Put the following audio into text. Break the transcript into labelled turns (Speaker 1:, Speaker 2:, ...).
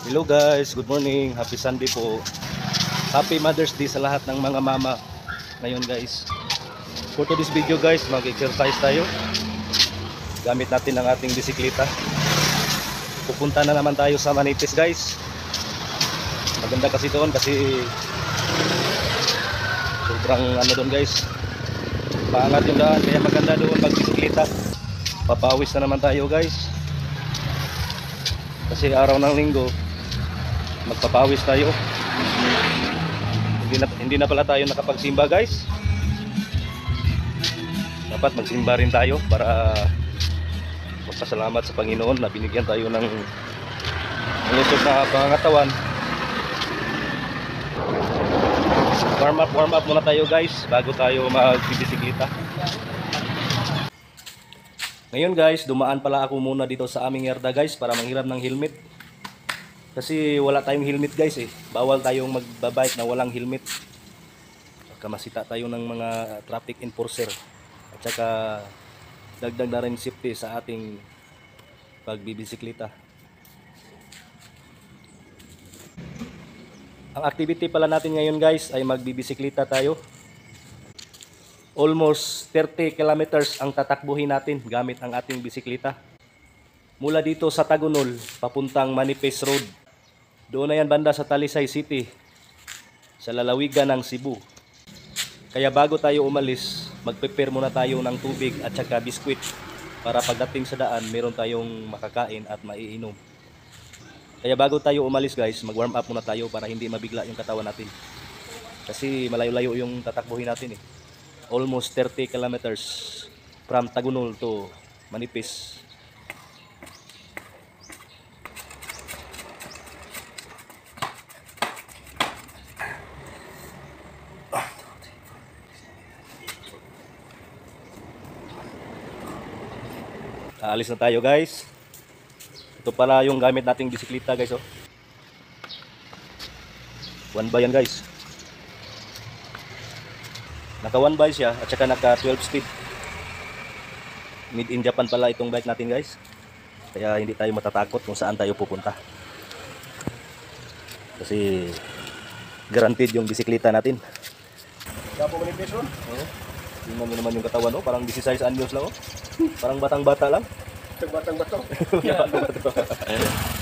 Speaker 1: Hello guys, good morning, happy Sunday po. Happy Mother's Day sa lahat ng mga mama ngayon guys. For today's video guys, mag-exercise tayo. Gamit natin ang ating bisikleta. Pupunta na naman tayo sa Manipis guys. Maganda kasi doon kasi sobrang doon guys, paangat yung daan, kaya maganda doon magbisikleta. Papawis na naman tayo guys kasi araw ng linggo magpapawis tayo. Hindi na pala tayo nakapagsimba guys. Dapat magsimba rin tayo para magpasalamat sa Panginoon na binigyan tayo ng malusog na pangangatawan. Warm up muna tayo guys bago tayo magbibisikleta. Ngayon guys, dumaan pala ako muna dito sa aming yarda guys para manghiram ng helmet. Kasi wala tayong helmet guys eh. Bawal tayong magbabike na walang helmet. Baka masita tayo ng mga traffic enforcer. At saka dagdag na rin safety sa ating pagbibisikleta. Ang activity pala natin ngayon guys ay magbibisikleta tayo. Almost 30 kilometers ang tatakbuhin natin gamit ang ating bisikleta. Mula dito sa Tagunol papuntang Manipis Road. Doon na yan banda sa Talisay City, sa lalawigan ng Cebu. Kaya bago tayo umalis, mag-prepare muna tayo ng tubig at saka biskwit para pagdating sa daan, meron tayong makakain at maiinom. Kaya bago tayo umalis guys, mag-warm up muna tayo para hindi mabigla yung katawan natin. Kasi malayo-layo yung tatakbuhin natin eh. Almost 30 kilometers from Tagunol to Manipis. Aalis na tayo guys. Ito pala yung gamit nating bisikleta guys oh. 1x yan guys. Naka 1x siya at saka naka 12 speed. Made in Japan pala itong bike natin guys. Kaya hindi tayo matatakot kung saan tayo pupunta. Kasi guaranteed yung bisikleta natin. Kaya po Manipis oh. Tingnan mo naman yung katawan oh, parang 16 anyos lang oh. Parang batang-bata lang.
Speaker 2: Batang-bato.
Speaker 1: Batang-bato.